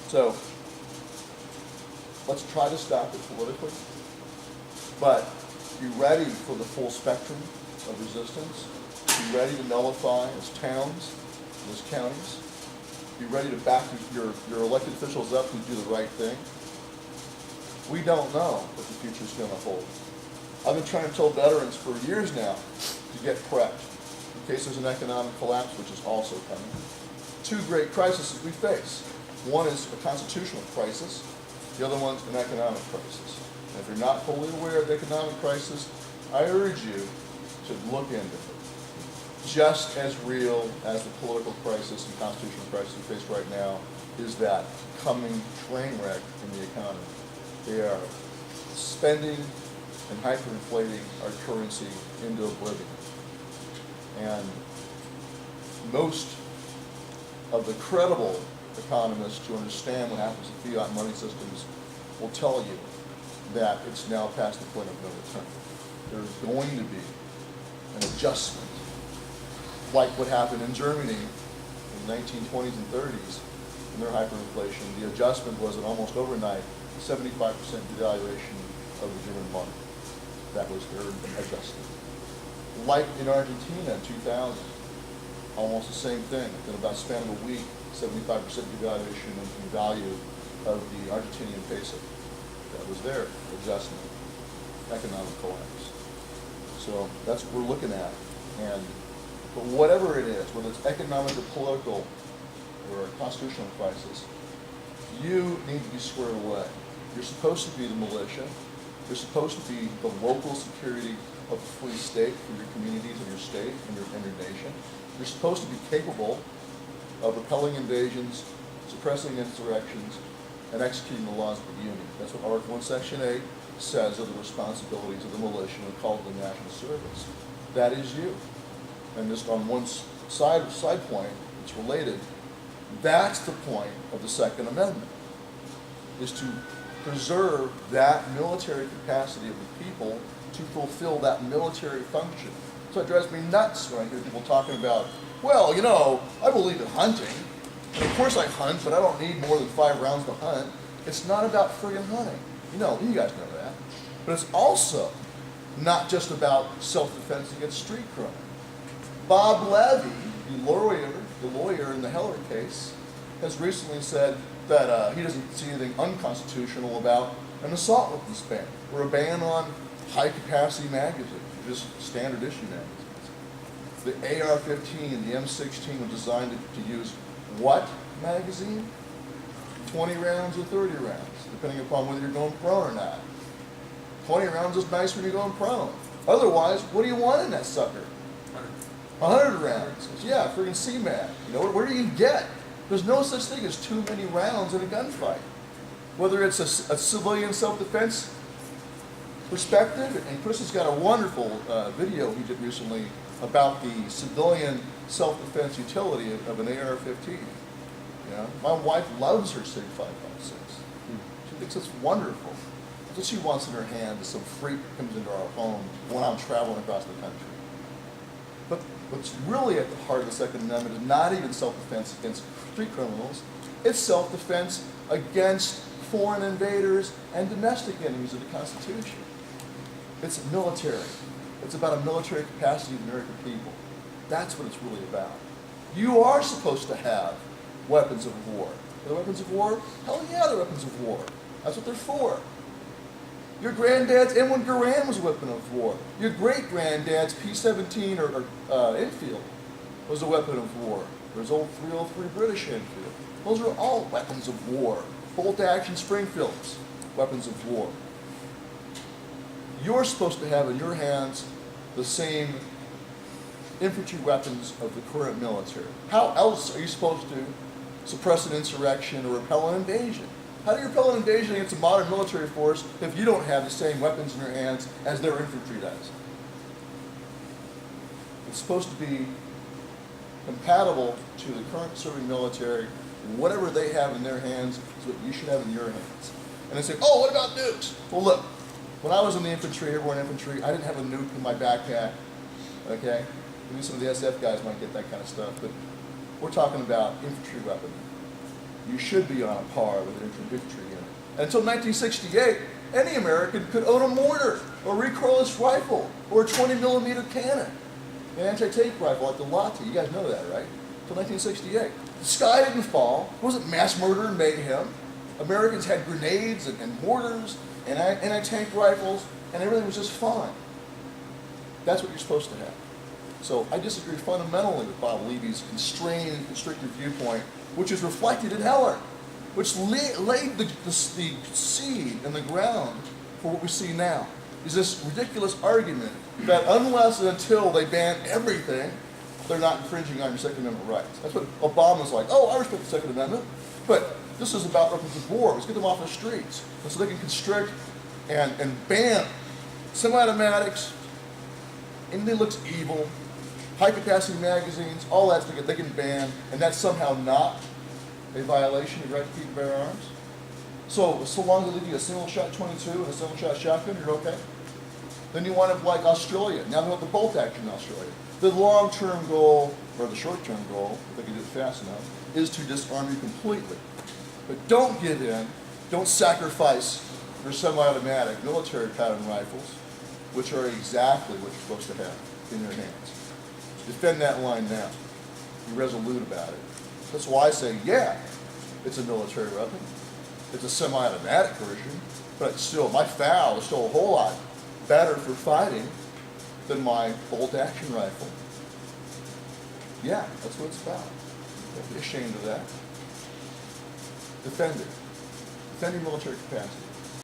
So let's try to stop it politically, but be ready for the full spectrum of resistance. Be ready to nullify as towns, as counties. Be ready to back your elected officials up who do the right thing. We don't know what the future is going to hold. I've been trying to tell veterans for years now to get prepped in case there's an economic collapse, which is also coming. Two great crises we face. One is a constitutional crisis. The other one's an economic crisis. And if you're not fully aware of the economic crisis, I urge you to look into it. Just as real as the political crisis and constitutional crisis we face right now is that coming train wreck in the economy. They are spending and hyperinflating our currency into oblivion. And most of the credible economists who understand what happens to fiat money systems will tell you that it's now past the point of no return. There's going to be an adjustment, like what happened in Germany in the 1920s and 30s in their hyperinflation. The adjustment was an almost overnight 75% devaluation of the German mark. That was their adjustment. Like in Argentina in 2000, almost the same thing. In about a span of a week, 75% devaluation in value of the Argentinian peso. That was their adjustment, economic collapse. So that's what we're looking at. But whatever it is, whether it's economic or political or a constitutional crisis, you need to be squared away. You're supposed to be the militia. You're supposed to be the local security of a free state for your communities and your state and your nation. You're supposed to be capable of repelling invasions, suppressing insurrections, and executing the laws of the Union. That's what Article 1, Section 8 says are the responsibilities of the militia when called to the national service. That is you. And just on one side point, it's related. That's the point of the Second Amendment, is to preserve that military capacity of the people to fulfill that military function. So it drives me nuts when I hear people talking about, well, you know, I believe in hunting. And of course I hunt, but I don't need more than 5 rounds to hunt. It's not about friggin' hunting. You guys know that. But it's also not just about self-defense against street crime. Bob Levy, the lawyer in the Heller case, has recently said that he doesn't see anything unconstitutional about an assault weapons ban or a ban on high-capacity magazines, just standard issue magazines. The AR-15 and the M16 were designed to use what magazine? 20 rounds or 30 rounds, depending upon whether you're going prone or not. 20 rounds is nice when you're going prone. Otherwise, what do you want in that sucker? 100 rounds. Yeah, friggin' CMAG. Where do you get? There's no such thing as too many rounds in a gunfight. Whether it's a civilian self-defense perspective, and Chris has got a wonderful video he did recently about the civilian self-defense utility of an AR-15. My wife loves her SIG 5.56. She thinks it's wonderful. That's what she wants in her hand, is some freak comes into our home when I'm traveling across the country. But what's really at the heart of the Second Amendment is not even self-defense against street criminals. It's self-defense against foreign invaders and domestic enemies of the Constitution. It's military. It's about a military capacity of the American people. That's what it's really about. You are supposed to have weapons of war. Are they weapons of war? Hell yeah, they're weapons of war. That's what they're for. Your granddad's M1 Garand was a weapon of war. Your great-granddad's P-17 or Enfield was a weapon of war. There's old 303 British Enfield. Those are all weapons of war. Bolt-action Springfields, weapons of war. You're supposed to have in your hands the same infantry weapons of the current military. How else are you supposed to suppress an insurrection or repel an invasion? How do you repel an invasion against a modern military force if you don't have the same weapons in your hands as their infantry does? It's supposed to be compatible to the current serving military. Whatever they have in their hands is what you should have in your hands. And they say, oh, what about nukes? Well, look, when I was in the infantry, airborne infantry, I didn't have a nuke in my backpack, okay? Maybe some of the SF guys might get that kind of stuff, but we're talking about infantry weapons. you should be on a par with an infantry unit. Until 1968, any American could own a mortar, or recoilless rifle, or a 20-millimeter cannon, an anti-tank rifle like the Lati. You guys know that, right? Until 1968. The sky didn't fall. It wasn't mass murder and mayhem. Americans had grenades and mortars and anti-tank rifles, and everything was just fine. That's what you're supposed to have. So I disagree fundamentally with Bob Levy's constrained and constricted viewpoint, which is reflected in Heller, which laid the seed and the ground for what we see now. Is this ridiculous argument that unless and until they ban everything, they're not infringing on your Second Amendment rights. That's what Obama's like. Oh, I respect the Second Amendment, but this is about weapons of war. Let's get them off the streets, and so they can constrict and ban semi-automatics, anything that looks evil, high-capacity magazines, all that they can ban, and that's somehow not a violation of the right to keep and bear arms. So long as they leave you a single-shot 22 and a single-shot shotgun, you're okay. Then you want to, like Australia. Now they want the bolt action in Australia. The long-term goal, or the short-term goal, if they can do it fast enough, is to disarm you completely. But don't give in. Don't sacrifice your semi-automatic military pattern rifles, which are exactly what you're supposed to have in your hands. Defend that line now. Be resolute about it. That's why I say, yeah, it's a military weapon. It's a semi-automatic version, but still, my FAL is still a whole lot better for fighting than my bolt-action rifle. Yeah, that's what it's about. Don't be ashamed of that. Defend it. Defend your military capacity.